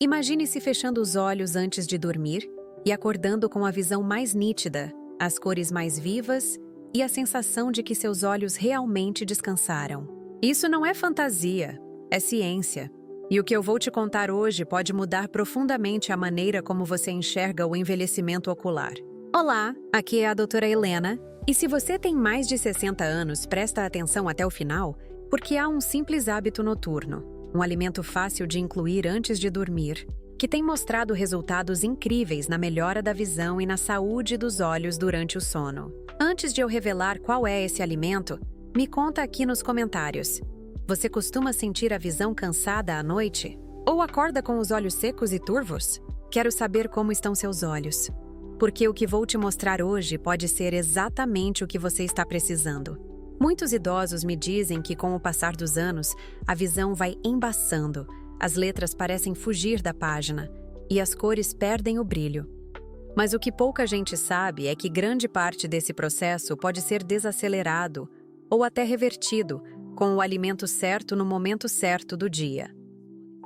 Imagine-se fechando os olhos antes de dormir e acordando com a visão mais nítida, as cores mais vivas e a sensação de que seus olhos realmente descansaram. Isso não é fantasia, é ciência. E o que eu vou te contar hoje pode mudar profundamente a maneira como você enxerga o envelhecimento ocular. Olá, aqui é a doutora Helena, e se você tem mais de 60 anos, presta atenção até o final, porque há um simples hábito noturno, um alimento fácil de incluir antes de dormir, que tem mostrado resultados incríveis na melhora da visão e na saúde dos olhos durante o sono. Antes de eu revelar qual é esse alimento, me conta aqui nos comentários. Você costuma sentir a visão cansada à noite? Ou acorda com os olhos secos e turvos? Quero saber como estão seus olhos, porque o que vou te mostrar hoje pode ser exatamente o que você está precisando. Muitos idosos me dizem que com o passar dos anos, a visão vai embaçando, as letras parecem fugir da página e as cores perdem o brilho. Mas o que pouca gente sabe é que grande parte desse processo pode ser desacelerado ou até revertido com o alimento certo no momento certo do dia.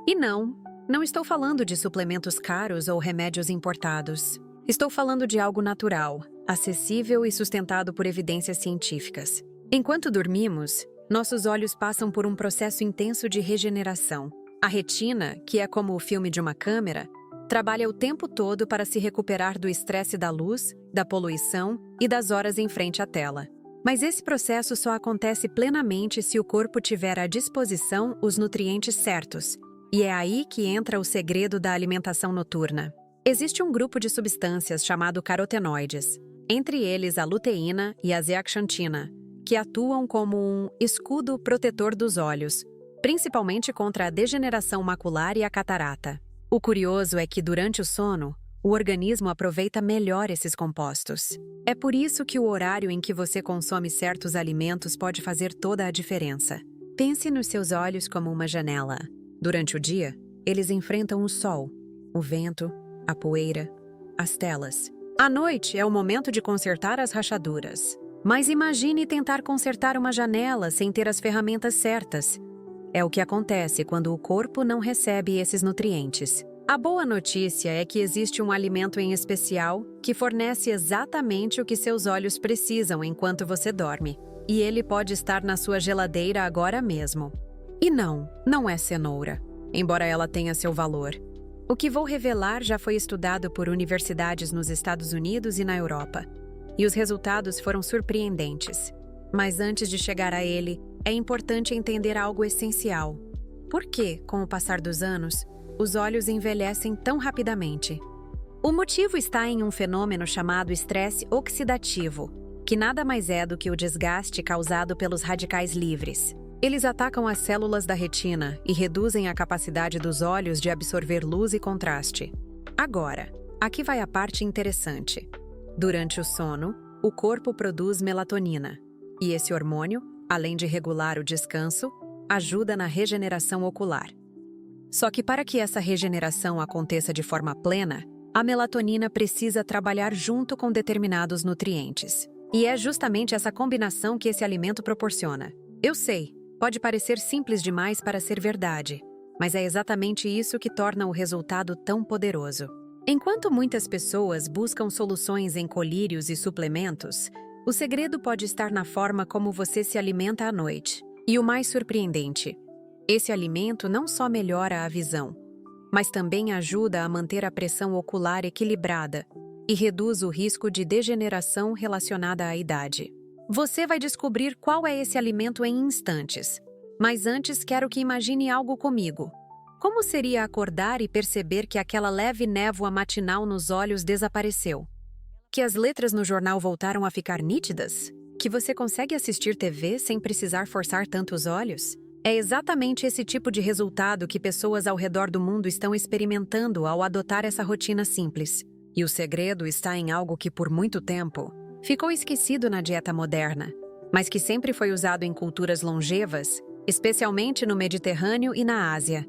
E não estou falando de suplementos caros ou remédios importados. Estou falando de algo natural, acessível e sustentado por evidências científicas. Enquanto dormimos, nossos olhos passam por um processo intenso de regeneração. A retina, que é como o filme de uma câmera, trabalha o tempo todo para se recuperar do estresse da luz, da poluição e das horas em frente à tela. Mas esse processo só acontece plenamente se o corpo tiver à disposição os nutrientes certos. E é aí que entra o segredo da alimentação noturna. Existe um grupo de substâncias chamado carotenoides, entre eles a luteína e a zeaxantina, que atuam como um escudo protetor dos olhos, principalmente contra a degeneração macular e a catarata. O curioso é que durante o sono, o organismo aproveita melhor esses compostos. É por isso que o horário em que você consome certos alimentos pode fazer toda a diferença. Pense nos seus olhos como uma janela. Durante o dia, eles enfrentam o sol, o vento, a poeira, as telas. À noite é o momento de consertar as rachaduras. Mas imagine tentar consertar uma janela sem ter as ferramentas certas. É o que acontece quando o corpo não recebe esses nutrientes. A boa notícia é que existe um alimento em especial que fornece exatamente o que seus olhos precisam enquanto você dorme. E ele pode estar na sua geladeira agora mesmo. E não é cenoura, embora ela tenha seu valor. O que vou revelar já foi estudado por universidades nos Estados Unidos e na Europa. E os resultados foram surpreendentes. Mas antes de chegar a ele, é importante entender algo essencial. Por que, com o passar dos anos, os olhos envelhecem tão rapidamente? O motivo está em um fenômeno chamado estresse oxidativo, que nada mais é do que o desgaste causado pelos radicais livres. Eles atacam as células da retina e reduzem a capacidade dos olhos de absorver luz e contraste. Agora, aqui vai a parte interessante. Durante o sono, o corpo produz melatonina, e esse hormônio, além de regular o descanso, ajuda na regeneração ocular. Só que para que essa regeneração aconteça de forma plena, a melatonina precisa trabalhar junto com determinados nutrientes. E é justamente essa combinação que esse alimento proporciona. Eu sei, pode parecer simples demais para ser verdade, mas é exatamente isso que torna o resultado tão poderoso. Enquanto muitas pessoas buscam soluções em colírios e suplementos, o segredo pode estar na forma como você se alimenta à noite. E o mais surpreendente, esse alimento não só melhora a visão, mas também ajuda a manter a pressão ocular equilibrada e reduz o risco de degeneração relacionada à idade. Você vai descobrir qual é esse alimento em instantes, mas antes quero que imagine algo comigo. Como seria acordar e perceber que aquela leve névoa matinal nos olhos desapareceu? Que as letras no jornal voltaram a ficar nítidas? Que você consegue assistir TV sem precisar forçar tantos olhos? É exatamente esse tipo de resultado que pessoas ao redor do mundo estão experimentando ao adotar essa rotina simples. E o segredo está em algo que por muito tempo ficou esquecido na dieta moderna, mas que sempre foi usado em culturas longevas, especialmente no Mediterrâneo e na Ásia.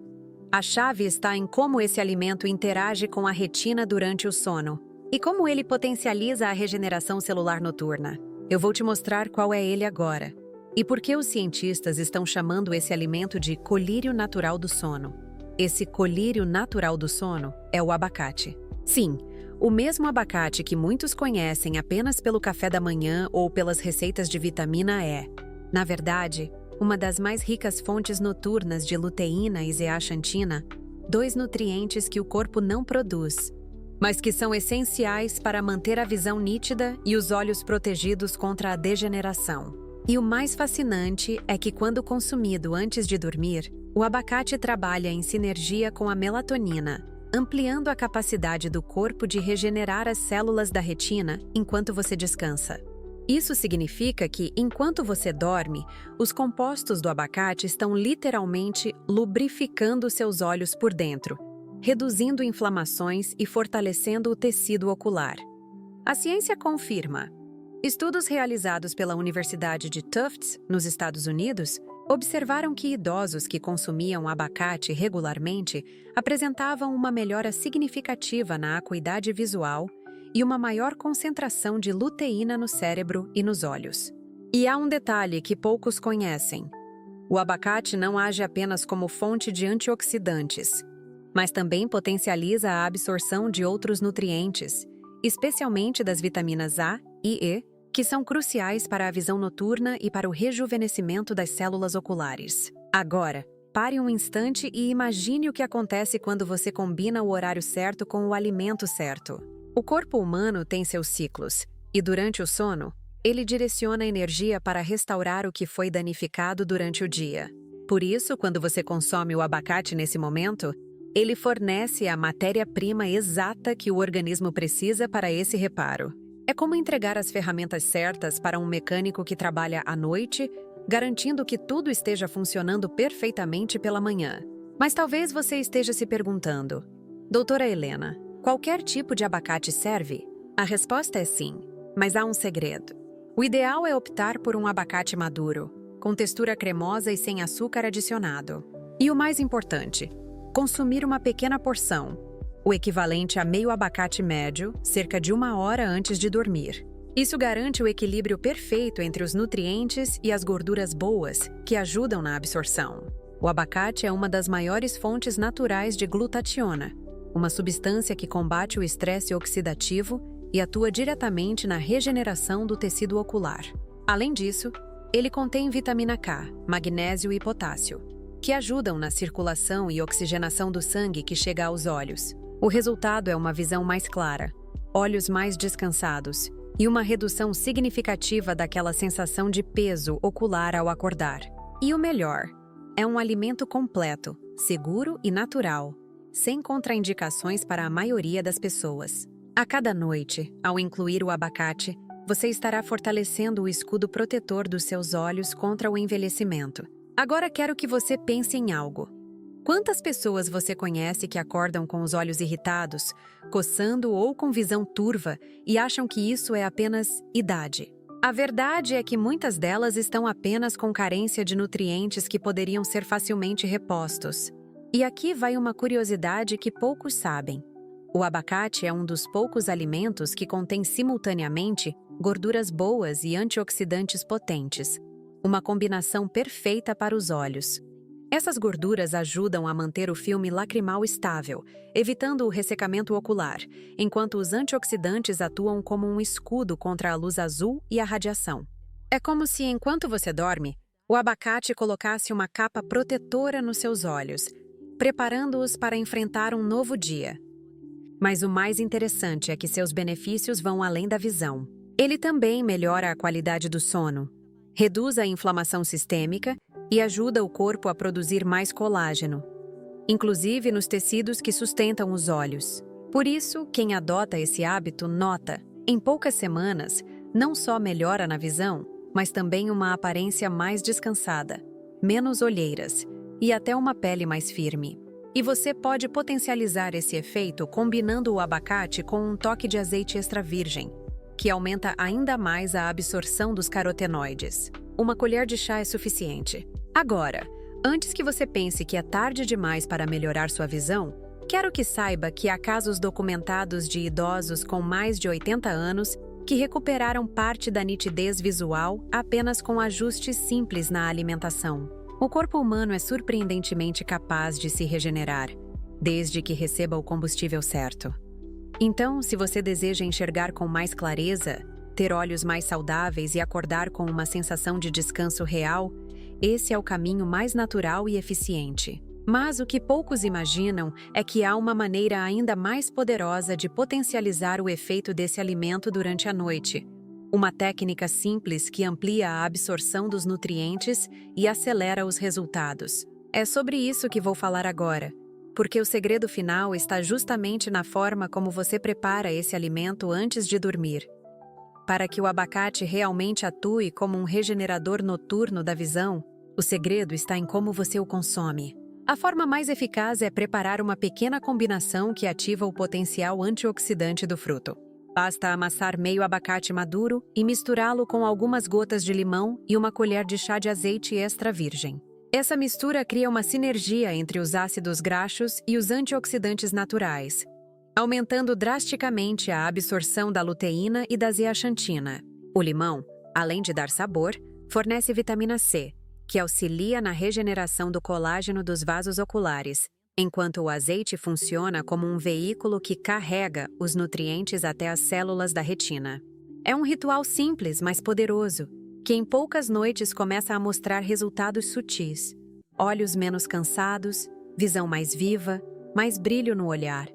A chave está em como esse alimento interage com a retina durante o sono e como ele potencializa a regeneração celular noturna. Eu vou te mostrar qual é ele agora e por que os cientistas estão chamando esse alimento de colírio natural do sono. esse colírio natural do sono, é o abacate. Sim, o mesmo abacate que muitos conhecem apenas pelo café da manhã ou pelas receitas de vitamina E. Na verdade, uma das mais ricas fontes noturnas de luteína e zeaxantina, dois nutrientes que o corpo não produz, mas que são essenciais para manter a visão nítida e os olhos protegidos contra a degeneração. E o mais fascinante é que, quando consumido antes de dormir, o abacate trabalha em sinergia com a melatonina, ampliando a capacidade do corpo de regenerar as células da retina enquanto você descansa. Isso significa que, enquanto você dorme, os compostos do abacate estão literalmente lubrificando seus olhos por dentro, reduzindo inflamações e fortalecendo o tecido ocular. A ciência confirma. Estudos realizados pela Universidade de Tufts, nos Estados Unidos, observaram que idosos que consumiam abacate regularmente apresentavam uma melhora significativa na acuidade visual e uma maior concentração de luteína no cérebro e nos olhos. E há um detalhe que poucos conhecem. O abacate não age apenas como fonte de antioxidantes, mas também potencializa a absorção de outros nutrientes, especialmente das vitaminas A e E, que são cruciais para a visão noturna e para o rejuvenescimento das células oculares. Agora, pare um instante e imagine o que acontece quando você combina o horário certo com o alimento certo. O corpo humano tem seus ciclos, e durante o sono, ele direciona a energia para restaurar o que foi danificado durante o dia. Por isso, quando você consome o abacate nesse momento, ele fornece a matéria-prima exata que o organismo precisa para esse reparo. É como entregar as ferramentas certas para um mecânico que trabalha à noite, garantindo que tudo esteja funcionando perfeitamente pela manhã. Mas talvez você esteja se perguntando: Doutora Helena, qualquer tipo de abacate serve? A resposta é sim, mas há um segredo. O ideal é optar por um abacate maduro, com textura cremosa e sem açúcar adicionado. E o mais importante, consumir uma pequena porção, o equivalente a meio abacate médio, cerca de 1 hora antes de dormir. Isso garante o equilíbrio perfeito entre os nutrientes e as gorduras boas, que ajudam na absorção. O abacate é uma das maiores fontes naturais de glutationa, uma substância que combate o estresse oxidativo e atua diretamente na regeneração do tecido ocular. Além disso, ele contém vitamina K, magnésio e potássio, que ajudam na circulação e oxigenação do sangue que chega aos olhos. O resultado é uma visão mais clara, olhos mais descansados e uma redução significativa daquela sensação de peso ocular ao acordar. E o melhor, é um alimento completo, seguro e natural, sem contraindicações para a maioria das pessoas. A cada noite, ao incluir o abacate, você estará fortalecendo o escudo protetor dos seus olhos contra o envelhecimento. Agora quero que você pense em algo. Quantas pessoas você conhece que acordam com os olhos irritados, coçando ou com visão turva e acham que isso é apenas idade? A verdade é que muitas delas estão apenas com carência de nutrientes que poderiam ser facilmente repostos. E aqui vai uma curiosidade que poucos sabem. O abacate é um dos poucos alimentos que contém simultaneamente gorduras boas e antioxidantes potentes, uma combinação perfeita para os olhos. Essas gorduras ajudam a manter o filme lacrimal estável, evitando o ressecamento ocular, enquanto os antioxidantes atuam como um escudo contra a luz azul e a radiação. É como se, enquanto você dorme, o abacate colocasse uma capa protetora nos seus olhos, preparando-os para enfrentar um novo dia. Mas o mais interessante é que seus benefícios vão além da visão. Ele também melhora a qualidade do sono, reduz a inflamação sistêmica e ajuda o corpo a produzir mais colágeno, inclusive nos tecidos que sustentam os olhos. Por isso, quem adota esse hábito nota, em poucas semanas, não só melhora na visão, mas também uma aparência mais descansada, menos olheiras e até uma pele mais firme. E você pode potencializar esse efeito combinando o abacate com um toque de azeite extra virgem, que aumenta ainda mais a absorção dos carotenoides. Uma colher de chá é suficiente. Agora, antes que você pense que é tarde demais para melhorar sua visão, quero que saiba que há casos documentados de idosos com mais de 80 anos que recuperaram parte da nitidez visual apenas com ajustes simples na alimentação. O corpo humano é surpreendentemente capaz de se regenerar, desde que receba o combustível certo. Então, se você deseja enxergar com mais clareza, ter olhos mais saudáveis e acordar com uma sensação de descanso real, esse é o caminho mais natural e eficiente. Mas o que poucos imaginam é que há uma maneira ainda mais poderosa de potencializar o efeito desse alimento durante a noite. Uma técnica simples que amplia a absorção dos nutrientes e acelera os resultados. É sobre isso que vou falar agora, porque o segredo final está justamente na forma como você prepara esse alimento antes de dormir. Para que o abacate realmente atue como um regenerador noturno da visão, o segredo está em como você o consome. A forma mais eficaz é preparar uma pequena combinação que ativa o potencial antioxidante do fruto. Basta amassar meio abacate maduro e misturá-lo com algumas gotas de limão e uma colher de chá de azeite extra virgem. Essa mistura cria uma sinergia entre os ácidos graxos e os antioxidantes naturais, aumentando drasticamente a absorção da luteína e da zeaxantina. O limão, além de dar sabor, fornece vitamina C, que auxilia na regeneração do colágeno dos vasos oculares, enquanto o azeite funciona como um veículo que carrega os nutrientes até as células da retina. É um ritual simples, mas poderoso, que em poucas noites começa a mostrar resultados sutis. Olhos menos cansados, visão mais viva, mais brilho no olhar.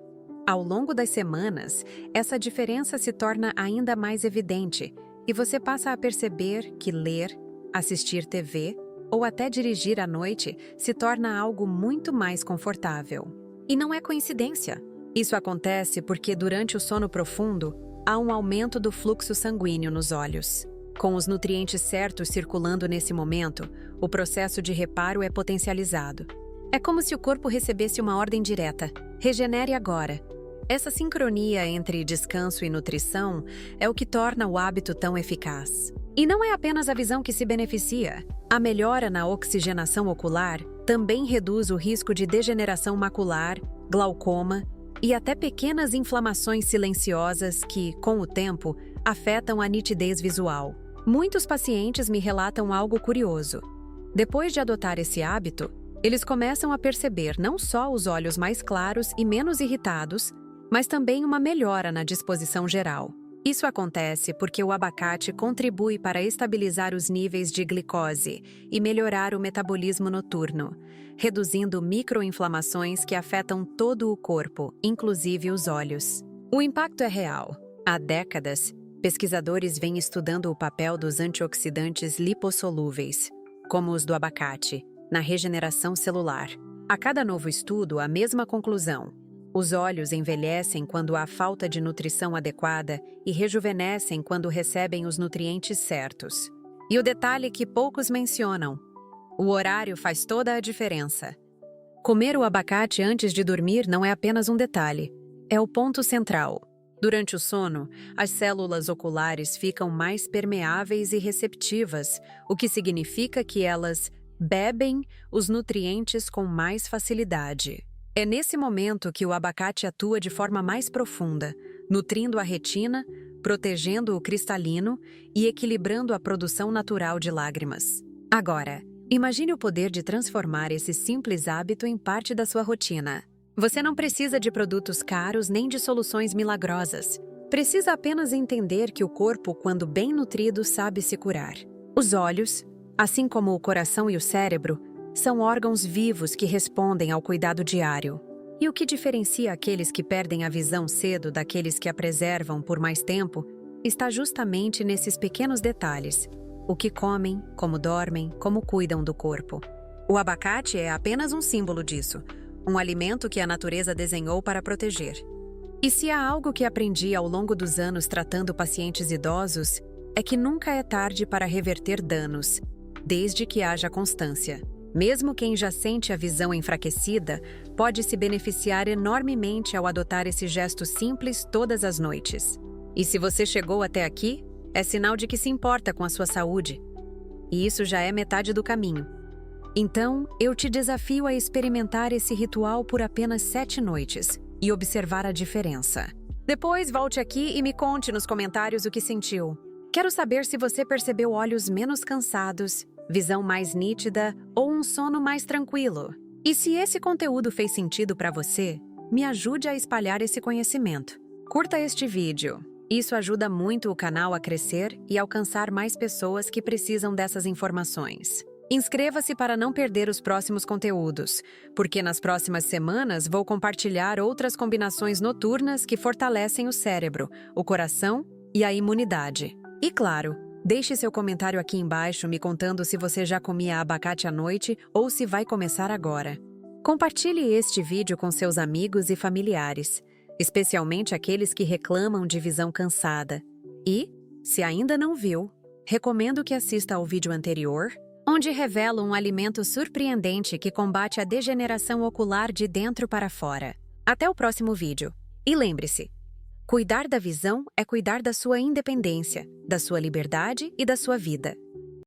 Ao longo das semanas, essa diferença se torna ainda mais evidente e você passa a perceber que ler, assistir TV ou até dirigir à noite se torna algo muito mais confortável. E não é coincidência. Isso acontece porque durante o sono profundo, há um aumento do fluxo sanguíneo nos olhos. Com os nutrientes certos circulando nesse momento, o processo de reparo é potencializado. É como se o corpo recebesse uma ordem direta: regenere agora. Essa sincronia entre descanso e nutrição é o que torna o hábito tão eficaz. E não é apenas a visão que se beneficia. A melhora na oxigenação ocular também reduz o risco de degeneração macular, glaucoma e até pequenas inflamações silenciosas que, com o tempo, afetam a nitidez visual. Muitos pacientes me relatam algo curioso. Depois de adotar esse hábito, eles começam a perceber não só os olhos mais claros e menos irritados, mas também uma melhora na disposição geral. Isso acontece porque o abacate contribui para estabilizar os níveis de glicose e melhorar o metabolismo noturno, reduzindo microinflamações que afetam todo o corpo, inclusive os olhos. O impacto é real. Há décadas, pesquisadores vêm estudando o papel dos antioxidantes lipossolúveis, como os do abacate, na regeneração celular. A cada novo estudo, a mesma conclusão. Os olhos envelhecem quando há falta de nutrição adequada e rejuvenescem quando recebem os nutrientes certos. E o detalhe que poucos mencionam: o horário faz toda a diferença. Comer o abacate antes de dormir não é apenas um detalhe, é o ponto central. Durante o sono, as células oculares ficam mais permeáveis e receptivas, o que significa que elas bebem os nutrientes com mais facilidade. É nesse momento que o abacate atua de forma mais profunda, nutrindo a retina, protegendo o cristalino e equilibrando a produção natural de lágrimas. Agora, imagine o poder de transformar esse simples hábito em parte da sua rotina. Você não precisa de produtos caros nem de soluções milagrosas. Precisa apenas entender que o corpo, quando bem nutrido, sabe se curar. Os olhos, assim como o coração e o cérebro, são órgãos vivos que respondem ao cuidado diário. E o que diferencia aqueles que perdem a visão cedo daqueles que a preservam por mais tempo está justamente nesses pequenos detalhes: o que comem, como dormem, como cuidam do corpo. O abacate é apenas um símbolo disso, um alimento que a natureza desenhou para proteger. E se há algo que aprendi ao longo dos anos tratando pacientes idosos, é que nunca é tarde para reverter danos, desde que haja constância. Mesmo quem já sente a visão enfraquecida pode se beneficiar enormemente ao adotar esse gesto simples todas as noites. E se você chegou até aqui, é sinal de que se importa com a sua saúde. E isso já é metade do caminho. Então, eu te desafio a experimentar esse ritual por apenas 7 noites e observar a diferença. Depois, volte aqui e me conte nos comentários o que sentiu. Quero saber se você percebeu olhos menos cansados, visão mais nítida ou um um sono mais tranquilo. E se esse conteúdo fez sentido para você, me ajude a espalhar esse conhecimento. Curta este vídeo. Isso ajuda muito o canal a crescer e alcançar mais pessoas que precisam dessas informações. Inscreva-se para não perder os próximos conteúdos, porque nas próximas semanas vou compartilhar outras combinações noturnas que fortalecem o cérebro, o coração e a imunidade. E claro, deixe seu comentário aqui embaixo me contando se você já comia abacate à noite ou se vai começar agora. Compartilhe este vídeo com seus amigos e familiares, especialmente aqueles que reclamam de visão cansada. E, se ainda não viu, recomendo que assista ao vídeo anterior, onde revelo um alimento surpreendente que combate a degeneração ocular de dentro para fora. Até o próximo vídeo. E lembre-se, cuidar da visão é cuidar da sua independência, da sua liberdade e da sua vida.